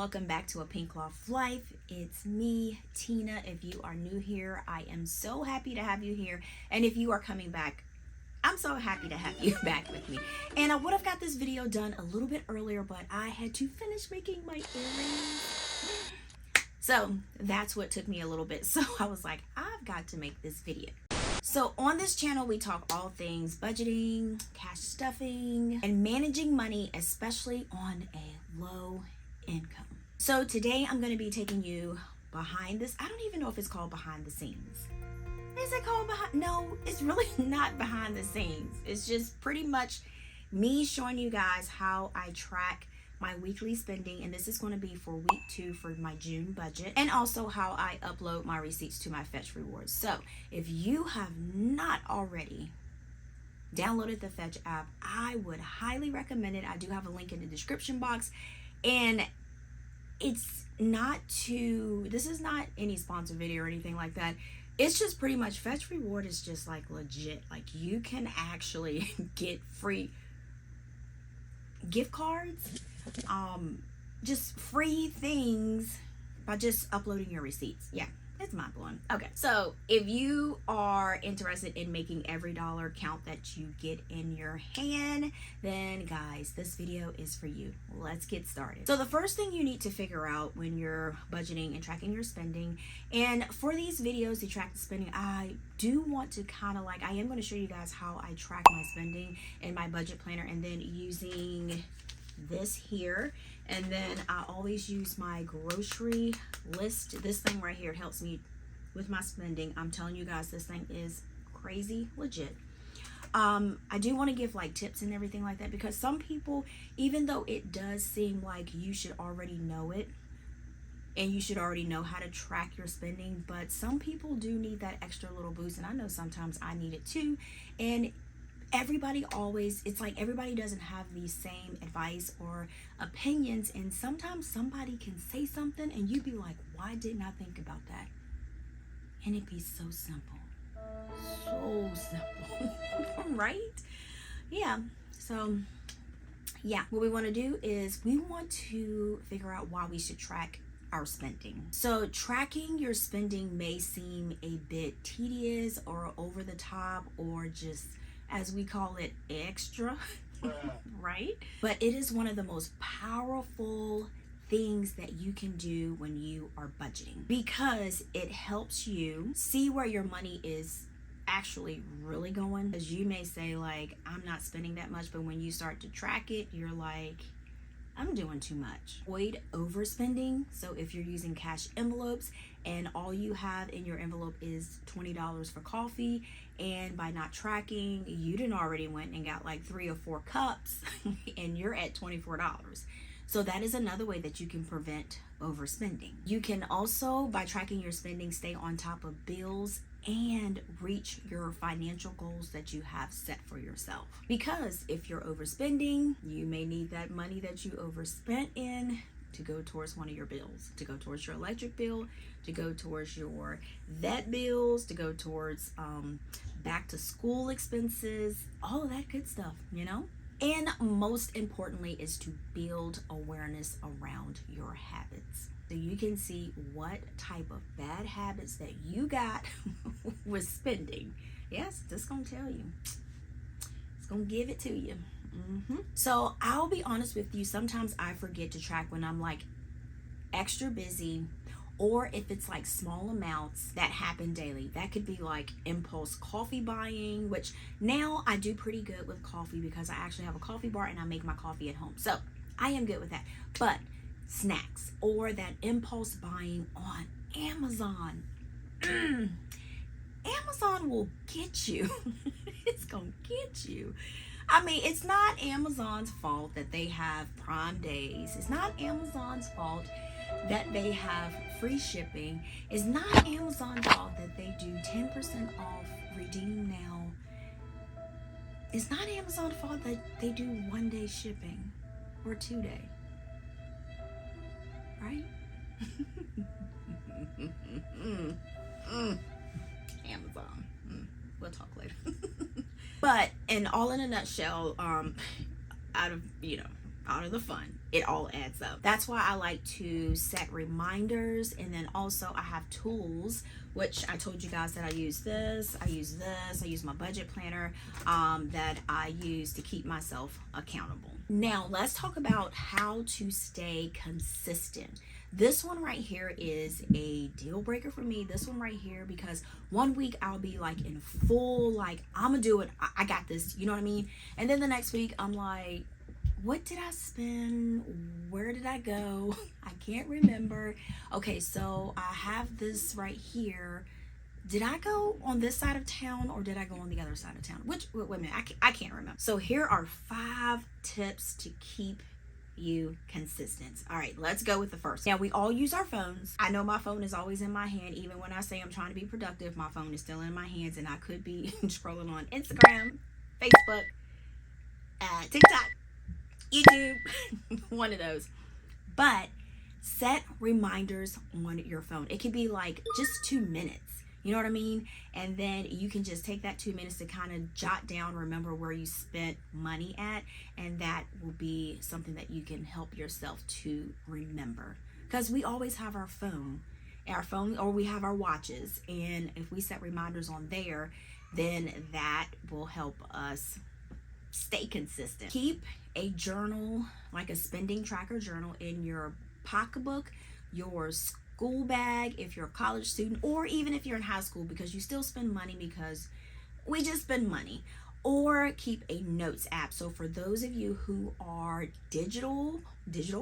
welcome back to APinkeClothlife. It's me, Tina. If you are new here, I am so happy to have you here. And if you are coming back, I'm so happy to have you back with me. And I would have got this video done a little bit earlier, but I had to finish making my earrings. So that's what took me a little bit. So I was like, I've got to make this video. So on this channel, we talk all things budgeting, cash stuffing, and managing money, especially on a low income. So today I'm going to be taking you behind this. I don't even know if it's called behind the scenes. Is it called behind? No, it's really not behind the scenes. It's just pretty much me showing you guys how I track my weekly spending, and this is going to be for week 2 for my June budget, and also how I upload my receipts to my Fetch rewards. So if you have not already downloaded the Fetch app, I would highly recommend it. I do have a link in the description box, and it's not this is not any sponsored video or anything like that. It's just pretty much Fetch reward is just like legit. Like you can actually get free gift cards, just free things by just uploading your receipts. Yeah, it's mind blowing. Okay, so if you are interested in making every dollar count that you get in your hand, then guys, this video is for you. Let's get started. So the first thing you need to figure out when you're budgeting and tracking your spending, and for these videos to track the spending, I do want to kind of I am going to show you guys how I track my spending in my budget planner, and then using this here, and then I always use my grocery list. This thing right here, it helps me with my spending. I'm telling you guys, this thing is crazy legit. I do want to give tips and everything like that, because some people, even though it does seem like you should already know it and you should already know how to track your spending, but some people do need that extra little boost, and I know sometimes I need it too. And everybody everybody doesn't have the same advice or opinions, and sometimes somebody can say something and you'd be like, why didn't I think about that? And it'd be so simple. So simple. Right? Yeah. So yeah, what we want to do is we want to figure out why we should track our spending. So tracking your spending may seem a bit tedious or over the top, or just, as we call it, extra, right? But it is one of the most powerful things that you can do when you are budgeting, because it helps you see where your money is actually really going. As you may say, I'm not spending that much, but when you start to track it, you're like, I'm doing too much. Avoid overspending. So if you're using cash envelopes and all you have in your envelope is $20 for coffee, and by not tracking, you done already went and got 3 or 4 cups and you're at $24. So that is another way that you can prevent overspending. You can also, by tracking your spending, stay on top of bills and reach your financial goals that you have set for yourself. Because if you're overspending, you may need that money that you overspent in to go towards one of your bills, to go towards your electric bill, to go towards your vet bills, to go towards back to school expenses, all of that good stuff, And most importantly is to build awareness around your habits, so you can see what type of bad habits that you got with spending. Yes, just gonna tell you. It's gonna give it to you. So I'll be honest with you, sometimes I forget to track when I'm extra busy, or if it's small amounts that happen daily. That could be impulse coffee buying, which now I do pretty good with coffee because I actually have a coffee bar and I make my coffee at home. So I am good with that. But snacks, or that impulse buying on Amazon. Amazon will get you. It's gonna get you. I mean, it's not Amazon's fault that they have Prime Days. It's not Amazon's fault that they have free shipping. It's not Amazon's fault that they do 10% off, redeem now. It's not Amazon's fault that they do 1-day shipping or 2-day. Right? Amazon. We'll talk later. But all in a nutshell, out of out of the fun. It all adds up. That's why I like to set reminders, and then also I have tools, which I told you guys that I use this, I use my budget planner that I use to keep myself accountable. Now let's talk about how to stay consistent. This one right here is a deal breaker for me. This one right here, because one week I'll be like in full, like, I'm gonna do it, I got this, you know what I mean? And then the next week I'm like, what did I spend? Where did I go? I can't remember. Okay, so I have this right here. Did I go on this side of town or did I go on the other side of town? Wait a minute, I can't remember. So here are 5 tips to keep you consistent. All right, let's go with the first. Now, we all use our phones. I know my phone is always in my hand. Even when I say I'm trying to be productive, my phone is still in my hands, and I could be scrolling on Instagram, Facebook, TikTok, YouTube, one of those. But set reminders on your phone. It could be like just 2 minutes. You know what I mean? And then you can just take that 2 minutes to kind of jot down, remember where you spent money at, and that will be something that you can help yourself to remember. Because we always have our phone, or we have our watches, and if we set reminders on there, then that will help us stay consistent. Keep a journal, like a spending tracker journal, in your pocketbook, your school bag if you're a college student, or even if you're in high school, because you still spend money because we just spend money. Or keep a notes app. So for those of you who are digital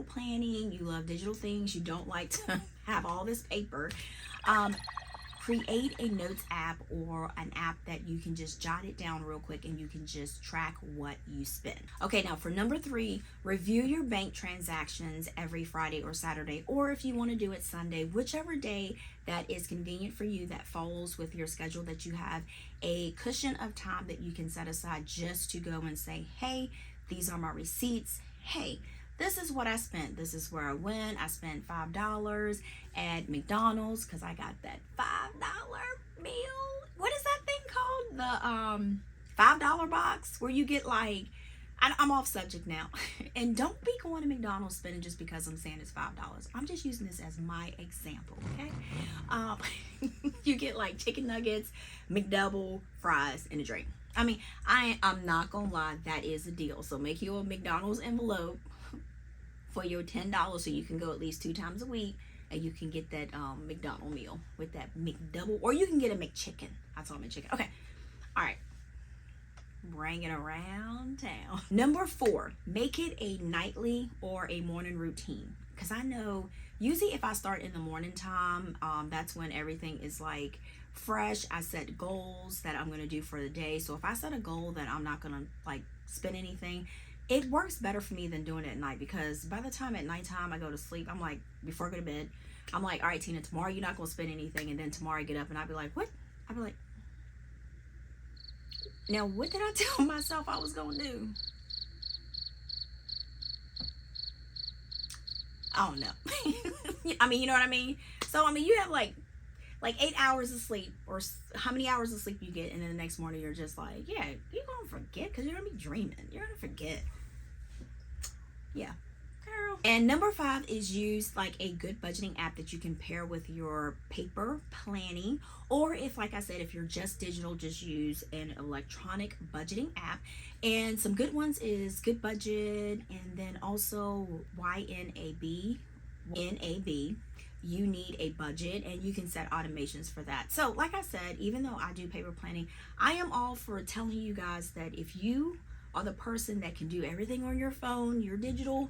planning, you love digital things, you don't like to have all this paper, create a notes app or an app that you can just jot it down real quick and you can just track what you spend. Okay, now for number 3, review your bank transactions every Friday or Saturday, or if you want to do it Sunday, whichever day that is convenient for you, that follows with your schedule, that you have a cushion of time that you can set aside just to go and say, hey, these are my receipts. Hey, this is what I spent. This is where I went. I spent $5 at McDonald's because I got that $5 meal. What is that thing called? The $5 box where you get like, I'm off subject now. And don't be going to McDonald's spending just because I'm saying it's $5. I'm just using this as my example, okay? You get like chicken nuggets, McDouble, fries, and a drink. I mean, I'm not gonna lie, that is a deal. So make you a McDonald's envelope for your $10 so you can go at least 2 times a week and you can get that McDonald's meal with that McDouble, or you can get a McChicken. I told McChicken. Okay, all right. Bring it around town. Number 4, make it a nightly or a morning routine. Because I know usually if I start in the morning time, that's when everything is like fresh. I set goals that I'm going to do for the day. So if I set a goal that I'm not going to like spend anything, it works better for me than doing it at night, because by the time at nighttime I go to sleep, I'm like, before I go to bed, I'm like, all right, Tina, tomorrow you're not going to spend anything. And then tomorrow I get up and I'll be like, what? I'll be like, now what did I tell myself I was going to do? I don't know. I mean, you know what I mean? So, I mean, you have like 8 hours of sleep, or how many hours of sleep you get, and then the next morning you're just like, yeah, you're going to forget because you're going to be dreaming. You're going to forget. Yeah, girl. And number 5 is use like a good budgeting app that you can pair with your paper planning, or if, like I said, if you're just digital, just use an electronic budgeting app. And some good ones is Good Budget, and then also YNAB. You need a budget, and you can set automations for that. So like I said, even though I do paper planning, I am all for telling you guys that if you are the person that can do everything on your phone, you're digital,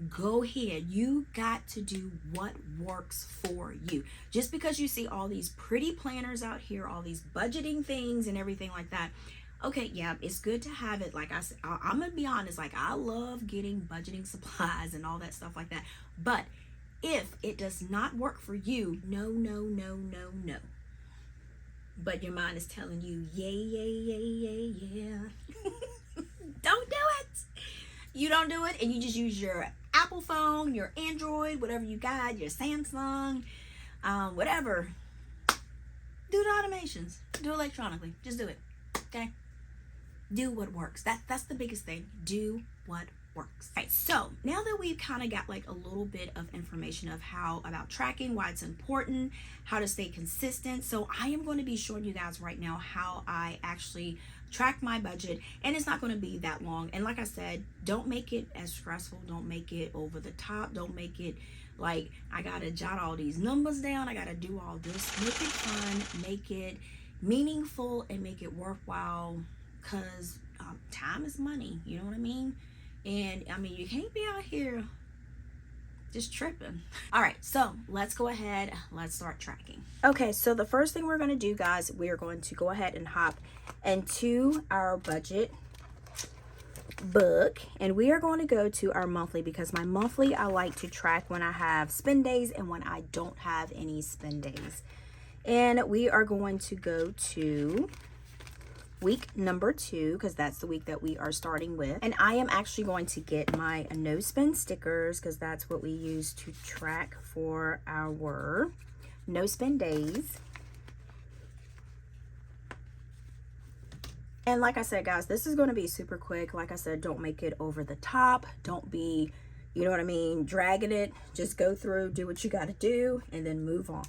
go ahead. You got to do what works for you. Just because you see all these pretty planners out here, all these budgeting things and everything like that, okay, yeah, it's good to have it. Like I said, I'm gonna be honest, like I love getting budgeting supplies and all that stuff like that, but if it does not work for you, no. But your mind is telling you, yeah. Don't do it. You don't do it, and you just use your Apple phone, your Android, whatever you got, your Samsung, whatever. Do the automations. Do electronically. Just do it. Okay? Do what works. That's the biggest thing. Do what works. All right, so now that we've kind of got like a little bit of information of how about tracking, why it's important, how to stay consistent. So I am going to be showing you guys right now how I actually track my budget, and it's not going to be that long. And like I said, don't make it as stressful, don't make it over the top, don't make it like I gotta jot all these numbers down, I gotta do all this. Make it fun, make it meaningful, and make it worthwhile, because time is money, you know what I mean? And I mean, you can't be out here just tripping. All right, so let's go ahead, let's start tracking. Okay, so the first thing we're going to do, guys, we are going to go ahead and hop into our budget book, and we are going to go to our monthly, because my monthly I like to track when I have spend days and when I don't have any spend days. And we are going to go to week number 2, because that's the week that we are starting with. And I am actually going to get my no spend stickers, because that's what we use to track for our no spend days. And like I said, guys, this is going to be super quick. Like I said, don't make it over the top. Don't be, you know what I mean, dragging it. Just go through, do what you got to do, and then move on.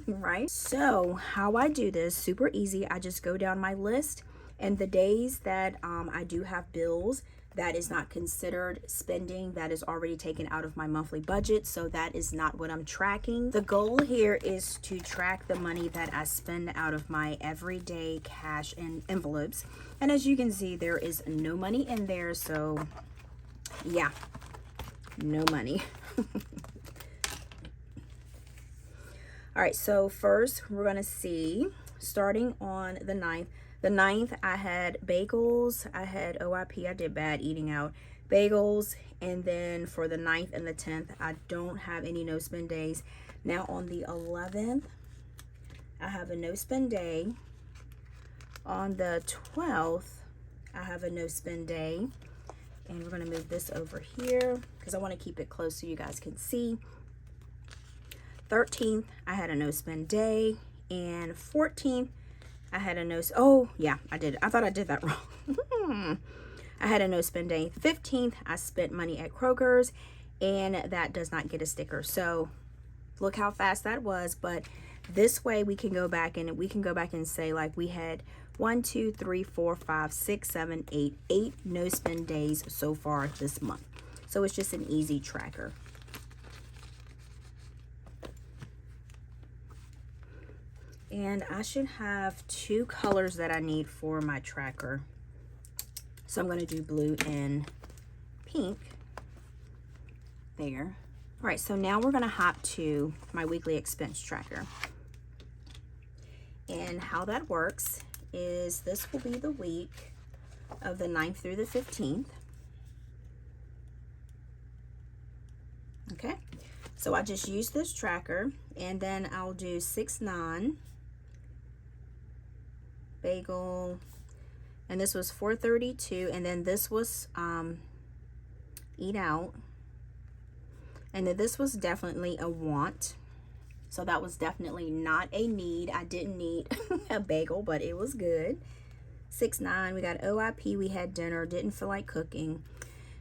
Right? So how I do this, super easy. I just go down my list, and the days that I do have bills, that is not considered spending. That is already taken out of my monthly budget, so that is not what I'm tracking. The goal here is to track the money that I spend out of my everyday cash and envelopes. And as you can see, there is no money in there, so yeah, no money. All right, so first we're gonna see, starting on the 9th. The 9th, I had bagels, I had OIP, I did bad eating out, bagels, and then for the 9th and the 10th, I don't have any no spend days. Now on the 11th, I have a no spend day. On the 12th, I have a no spend day, and we're gonna move this over here because I wanna keep it close so you guys can see. 13th, I had a no spend day, and 14th, I had a no, oh yeah, I did. I thought I did that wrong. I had a no spend day. 15th, I spent money at Kroger's, and that does not get a sticker. So look how fast that was. But this way we can go back and say, like, we had 1, 2, 3, 4, 5, 6, 7, 8 no spend days so far this month. So it's just an easy tracker. And I should have 2 colors that I need for my tracker. So I'm going to do blue and pink there. All right, so now we're going to hop to my weekly expense tracker. And how that works is this will be the week of the 9th through the 15th. Okay, so I just use this tracker, and then I'll do 6-9. Bagel, and this was $4.32, and then this was eat out, and then this was definitely a want, so that was definitely not a need. I didn't need a bagel, but it was good. 6-9, we got OIP, we had dinner, didn't feel like cooking,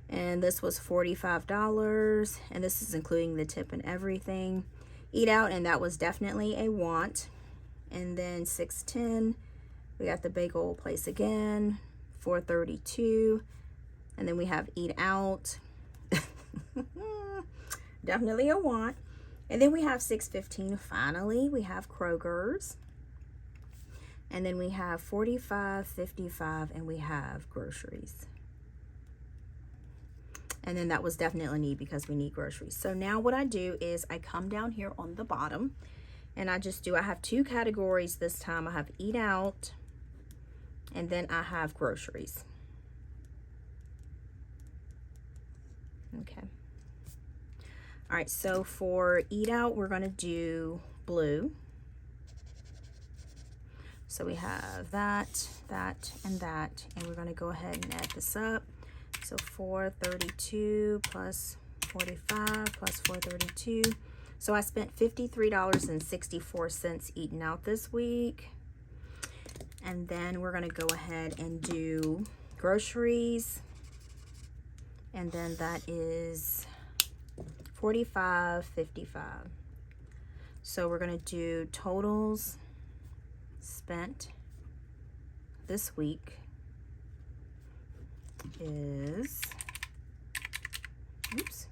and this was $45, and this is including the tip and everything. Eat out, and that was definitely a want. And then 6-10, we got the bagel place again, $4.32, and then we have eat out, definitely a want. And then we have 6-15, finally we have Kroger's, and then we have 45, 55, and we have groceries. And then that was definitely a need because we need groceries. So now what I do is I come down here on the bottom, and I have 2 categories this time. I have eat out, and then I have groceries. Okay. All right, so for eat out, we're going to do blue. So we have that, and that, and we're going to go ahead and add this up. So 432 plus 45 plus 432. So I spent $53.64 eating out this week. And then we're going to go ahead and do groceries. And then that is $45.55. So we're gonna do totals spent this week is, oops,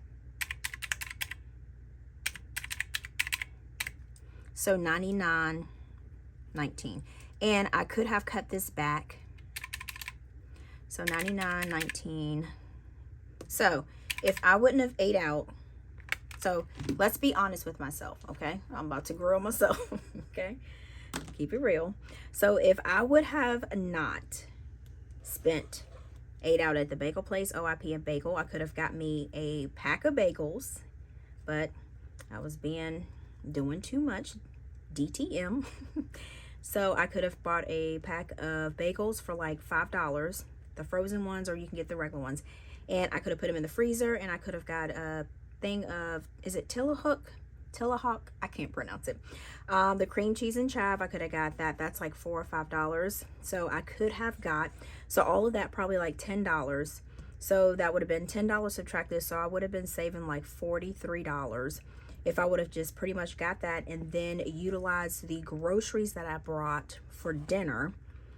so $99.19. And I could have cut this back. So $99.19. So if I wouldn't have ate out, so let's be honest with myself, okay? I'm about to grill myself, okay? Keep it real. So if I would have not ate out at the bagel place, OIP and Bagel, I could have got me a pack of bagels, but I was doing too much, DTM. So I could have bought a pack of bagels for like $5, the frozen ones, or you can get the regular ones. And I could have put them in the freezer, and I could have got a thing of, is it 𝗗𝗓𝗗𝗘? I can't pronounce it. The cream cheese and chive, I could have got that. That's like $4 or $5. So I could have got, so all of that probably like $10. So that would have been $10 subtract this. So I would have been saving like $43 if I would have just pretty much got that and then utilized the groceries that I brought for dinner,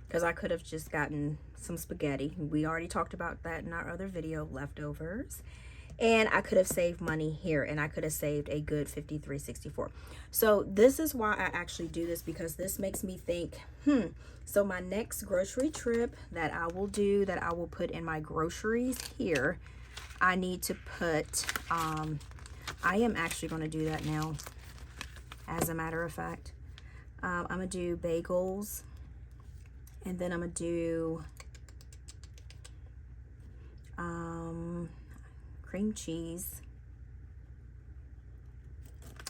because I could have just gotten some spaghetti. We already talked about that in our other video, leftovers. And I could have saved money here, and I could have saved a good $53.64. So this is why I actually do this, because this makes me think, so my next grocery trip that I will do, that I will put in my groceries here, I need to put, I am actually going to do that now, as a matter of fact. I'm going to do bagels, and then I'm going to do cream cheese,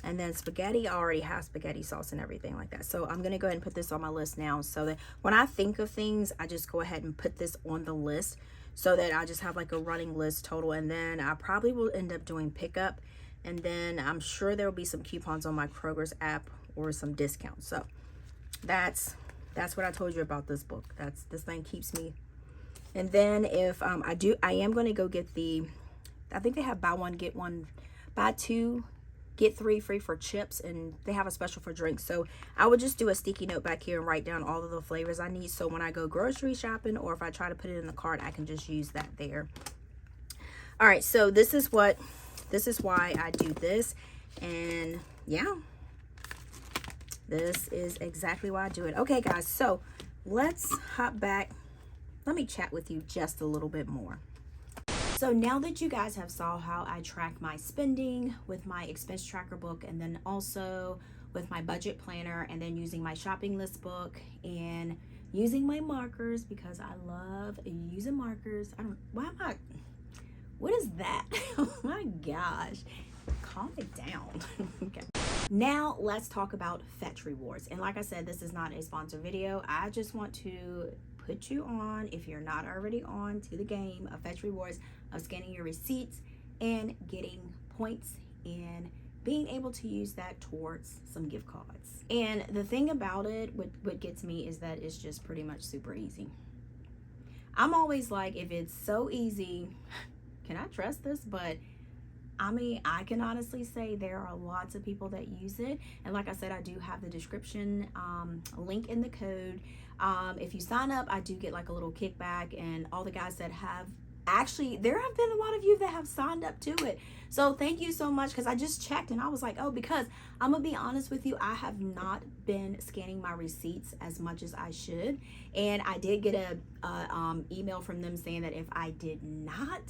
and then spaghetti. I already have spaghetti sauce and everything like that. So I'm going to go ahead and put this on my list now, so that when I think of things, I just go ahead and put this on the list, so that I just have like a running list total. And then I probably will end up doing pickup, and then I'm sure there will be some coupons on my Kroger's app or some discounts. So that's what I told you about this book. This thing keeps me. And then if I am going to go get I think they have buy two get 3 free for chips, and they have a special for drinks. So I would just do a sticky note back here and write down all of the flavors I need, so when I go grocery shopping, or if I try to put it in the cart, I can just use that there. All right, so this is why I do this. And yeah, this is exactly why I do it. Okay guys, so let's hop back. Let me chat with you just a little bit more. So now that you guys have saw how I track my spending with my expense tracker book, and then also with my budget planner, and then using my shopping list book, and using my markers, because I love using markers. What is that? Oh my gosh, calm it down. Okay. Now let's talk about Fetch Rewards. And like I said, this is not a sponsored video. I just want to put you on, if you're not already on, to the game of Fetch Rewards, of scanning your receipts and getting points, and being able to use that towards some gift cards. And the thing about it, what gets me, is that it's just pretty much super easy. I'm always like, if it's so easy, can I trust this? But I mean, I can honestly say there are lots of people that use it. And like I said, I do have the description link in the code. If you sign up, I do get like a little kickback, and all the guys that have, actually, there have been a lot of you that have signed up to it. So thank you so much, because I just checked and I was like, oh, because I'm gonna be honest with you, I have not been scanning my receipts as much as I should. And I did get a email from them saying that if I did not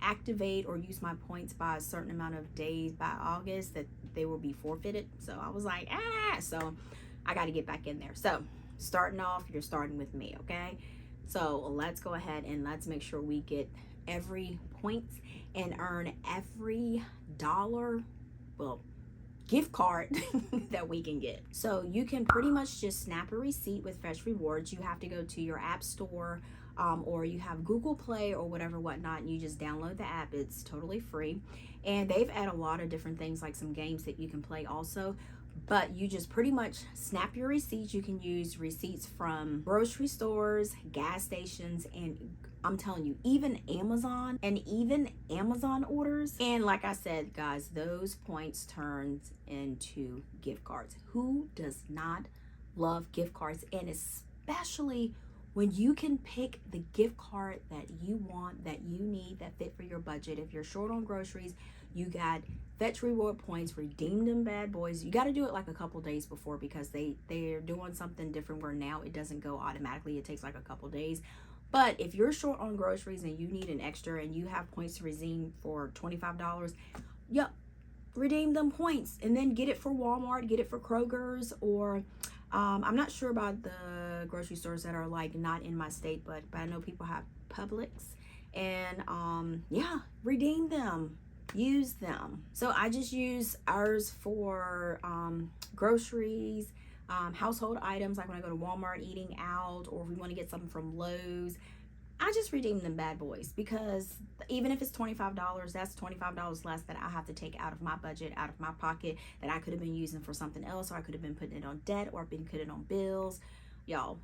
activate or use my points by a certain amount of days by August, that they will be forfeited. So I was like, so I got to get back in there. So starting off, you're starting with me, okay? So let's go ahead and let's make sure we get every points and earn every dollar, well, gift card that we can get. So you can pretty much just snap a receipt with Fetch Rewards. You have to go to your app store, or you have Google Play or whatever whatnot, and you just download the app. It's totally free, and they've added a lot of different things, like some games that you can play also. but you just pretty much snap your receipts. You can use receipts from grocery stores, gas stations, and I'm telling you, even Amazon orders. And like I said, guys, those points turns into gift cards. Who does not love gift cards? And especially when you can pick the gift card that you want, that you need, that fit for your budget. If you're short on groceries, you got fetch reward points, redeem them bad boys. You got to do it like a couple days before, because they're doing something different where now it doesn't go automatically. It takes like a couple days. But if you're short on groceries and you need an extra and you have points to redeem for $25, yep, redeem them points and then get it for Walmart, get it for Kroger's, or I'm not sure about the grocery stores that are like not in my state, but I know people have Publix, and yeah, redeem them, use them. So I just use ours for groceries, household items, like when I go to Walmart eating out, or if we want to get something from Lowe's, I just redeem them bad boys, because even if it's $25, that's $25 less that I have to take out of my budget, out of my pocket, that I could have been using for something else, or I could have been putting it on debt, or been putting it on bills. Y'all,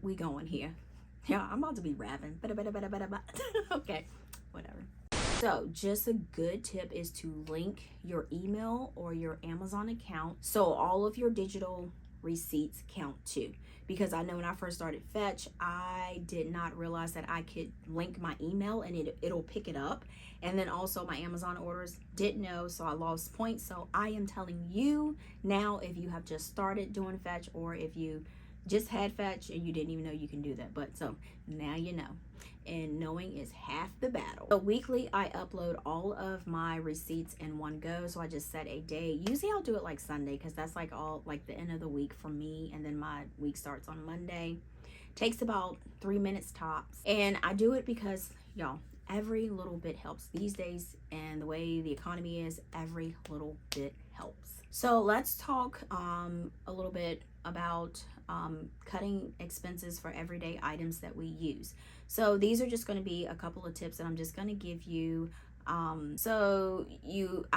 we going here. Yeah, I'm about to be rapping. Okay, whatever. So just a good tip is to link your email or your Amazon account, so all of your digital receipts count too. Because I know when I first started Fetch, I did not realize that I could link my email and it'll pick it up. And then also my Amazon orders, didn't know, so I lost points. So I am telling you now, if you have just started doing Fetch, or if you just had Fetch and you didn't even know you can do that. But so now you know. And knowing is half the battle. So weekly, I upload all of my receipts in one go. So I just set a day. Usually I'll do it like Sunday, because that's like all like the end of the week for me, and then my week starts on Monday. Takes about 3 minutes tops. And I do it because, y'all, every little bit helps these days, and the way the economy is, every little bit helps. So let's talk a little bit about cutting expenses for everyday items that we use. So these are just going to be a couple of tips that I'm just going to give you. I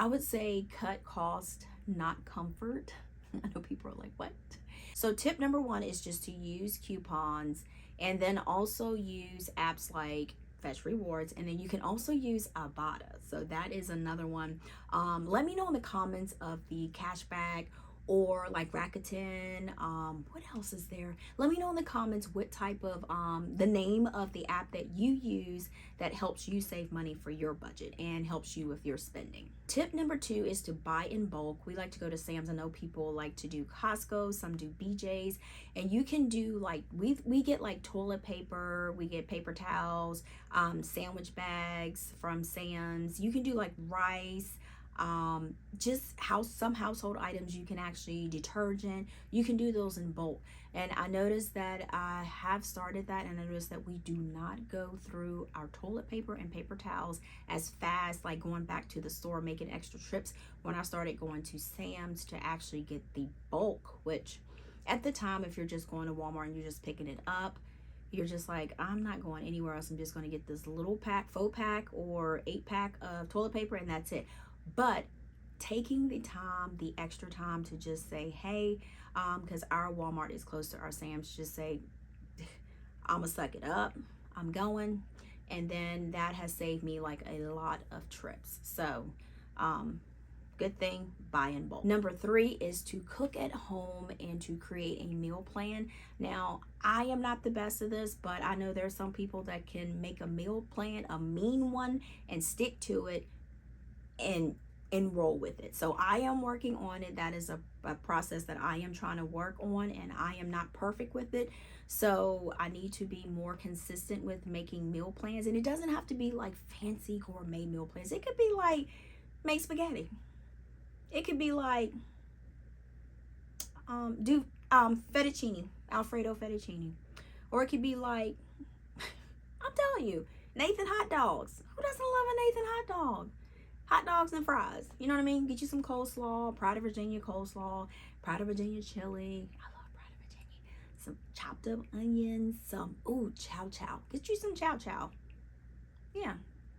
would say cut cost, not comfort. I know people are like, what? So tip number one is just to use coupons, and then also use apps like Fetch Rewards, and then you can also use Ibotta. So that is another one. Let me know in the comments of the cashback, or like Rakuten. What else is there? Let me know in the comments what type of the name of the app that you use that helps you save money for your budget and helps you with your spending. Tip number two is to buy in bulk. We like to go to Sam's. I know people like to do Costco, some do BJ's, and you can do like we get like toilet paper, we get paper towels, sandwich bags from Sam's. You can do like rice, just some household items. You can actually, detergent, you can do those in bulk. And I noticed that I have started that, and I noticed that we do not go through our toilet paper and paper towels as fast, like going back to the store making extra trips, when I started going to Sam's to actually get the bulk. Which at the time, if you're just going to Walmart and you're just picking it up, you're just like, I'm not going anywhere else, I'm just going to get this little pack, 4-pack or 8-pack of toilet paper, and that's it. But taking the time, the extra time to just say, hey, because our Walmart is close to our Sam's, just say, I'm gonna suck it up, I'm going. And then that has saved me like a lot of trips. So good thing, buy in bulk. Number three is to cook at home and to create a meal plan. Now, I am not the best at this, but I know there's some people that can make a meal plan, a mean one, and stick to it and roll with it. So I am working on it. That is a process that I am trying to work on, and I am not perfect with it. So I need to be more consistent with making meal plans. And it doesn't have to be like fancy gourmet meal plans. It could be like make spaghetti. It could be like do fettuccine, Alfredo fettuccine. Or it could be like, I'm telling you, Nathan hot dogs. Who doesn't love a Nathan hot dog? Hot dogs and fries. You know what I mean? Get you some coleslaw, Pride of Virginia coleslaw, Pride of Virginia chili. I love Pride of Virginia. Some chopped up onions, some, chow chow. Get you some chow chow. Yeah.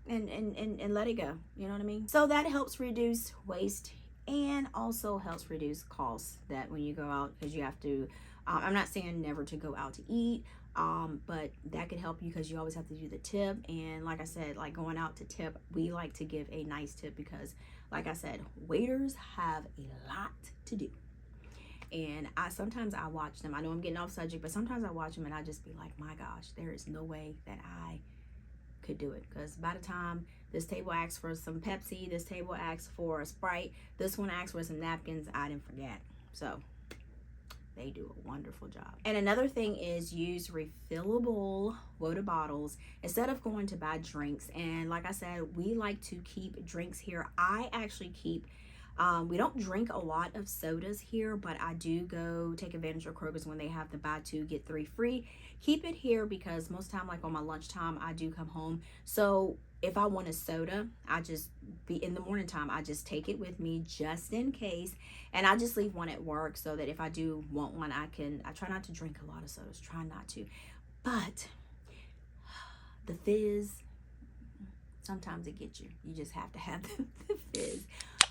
And let it go. You know what I mean? So that helps reduce waste and also helps reduce costs that when you go out, because you have to, I'm not saying never to go out to eat, but that could help you because you always have to do the tip. And like I said, like going out to tip, we like to give a nice tip because like I said, waiters have a lot to do. And sometimes I watch them. I know I'm getting off subject, but sometimes I watch them and I just be like, my gosh, there is no way that I could do it. Because by the time this table asks for some Pepsi, this table asks for a Sprite, this one asks for some napkins, I didn't forget. So they do a wonderful job. And another thing is use refillable water bottles instead of going to buy drinks. And like I said, we like to keep drinks here. I actually keep we don't drink a lot of sodas here, but I do go take advantage of Kroger's when they have the buy two get three free. Keep it here because most time, like on my lunchtime, I do come home. So if I want a soda, I just be in the morning time, I just take it with me just in case. And I just leave one at work so that if I do want one, I try not to drink a lot of sodas, try not to. But the fizz, sometimes it gets you. You just have to have the fizz.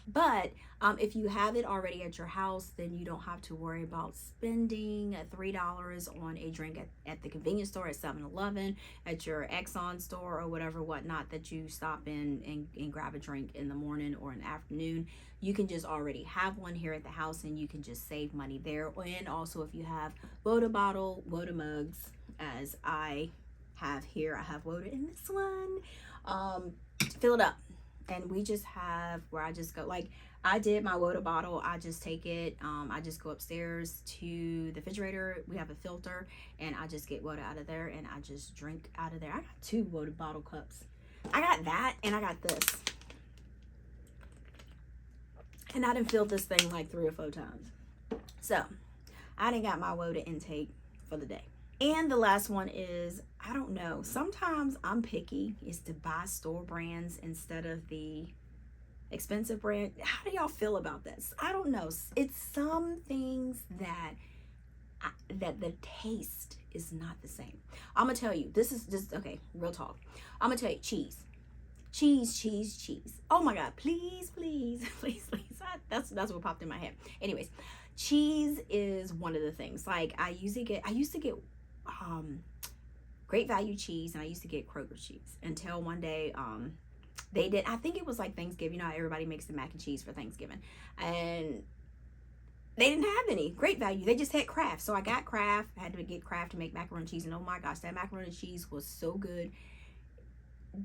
But if you have it already at your house, then you don't have to worry about spending $3 on a drink at the convenience store, at 7-Eleven, at your Exxon store or whatever, whatnot, that you stop in and grab a drink in the morning or in the afternoon. You can just already have one here at the house and you can just save money there. And also if you have water bottle, water mugs, as I have here, I have water in this one, fill it up. And we just have where I just go, like I did my water bottle, I just take it, I just go upstairs to the refrigerator, we have a filter, and I just get water out of there and I just drink out of there. I got 2 water bottle cups. I got that and I got this. And I done filled this thing like 3 or 4 times. So I done got my water intake for the day. And the last one is, I don't know, sometimes I'm picky, is to buy store brands instead of the expensive brand. How do y'all feel about this? I don't know. It's some things that the taste is not the same. I'm gonna tell you, this is just, okay, real talk. I'm gonna tell you, cheese. Oh my God, please. That's what popped in my head. Anyways, cheese is one of the things. Like I used to get Great Value cheese, and I used to get Kroger cheese until one day they did, I think it was like Thanksgiving, you know how everybody makes the mac and cheese for Thanksgiving, and they didn't have any Great Value. They just had Kraft. So I got Kraft. I had to get Kraft to make macaroni and cheese, and oh my gosh, that macaroni and cheese was so good.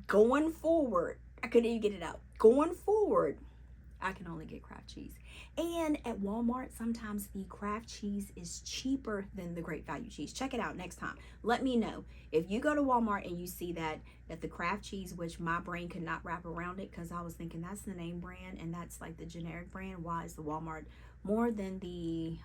Going forward, I couldn't even get it out. Going forward, I can only get Kraft cheese. And at Walmart, sometimes the Kraft cheese is cheaper than the Great Value cheese. Check it out next time. Let me know. If you go to Walmart and you see that the Kraft cheese, which my brain could not wrap around it because I was thinking that's the name brand and that's like the generic brand. Why is the Walmart more than the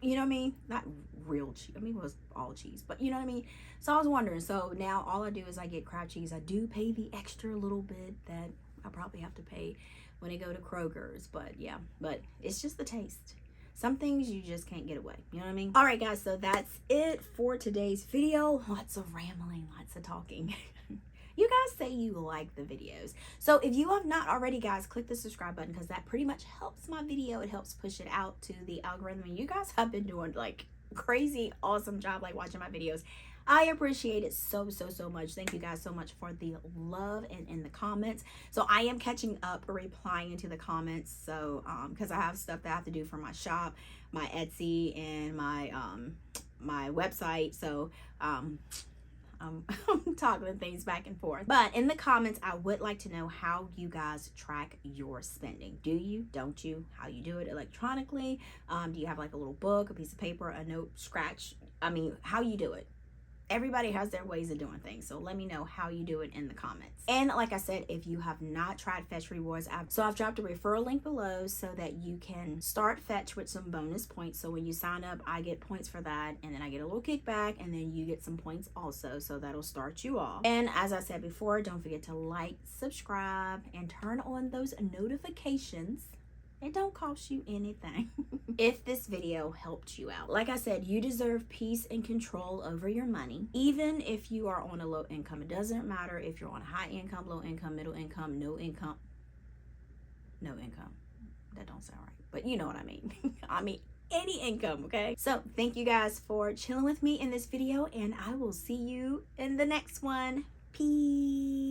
you know what I mean? Not real cheese. I mean, it was all cheese, but you know what I mean? So I was wondering. So now all I do is I get Kraft cheese. I do pay the extra little bit that I probably have to pay when I go to Kroger's, but yeah, but it's just the taste. Some things you just can't get away, you know what I mean? All right, guys, so that's it for today's video. Lots of rambling, lots of talking. You guys say you like the videos. So if you have not already, guys, click the subscribe button because that pretty much helps my video. It helps push it out to the algorithm. And you guys have been doing like crazy, awesome job like watching my videos. I appreciate it so much. Thank you guys so much for the love and in the comments. So I am catching up replying to the comments. So because I have stuff that I have to do for my shop, my Etsy, and my my website. So I'm toggling things back and forth. But in the comments, I would like to know how you guys track your spending. Do you? Don't you? How you do it electronically? Do you have like a little book, a piece of paper, a note, scratch? I mean, how you do it. Everybody has their ways of doing things, so let me know how you do it in the comments. And like I said, if you have not tried Fetch Rewards, I've dropped a referral link below so that you can start Fetch with some bonus points. So when you sign up, I get points for that, and then I get a little kickback, and then you get some points also, so that'll start you off. And as I said before, don't forget to like, subscribe, and turn on those notifications. It don't cost you anything. If this video helped you out, like I said, you deserve peace and control over your money. Even if you are on a low income, it doesn't matter if you're on a high income, low income, middle income, no income. no income. That don't sound right, but you know what I mean. I mean any income, okay? So thank you guys for chilling with me in this video, and I will see you in the next one. Peace.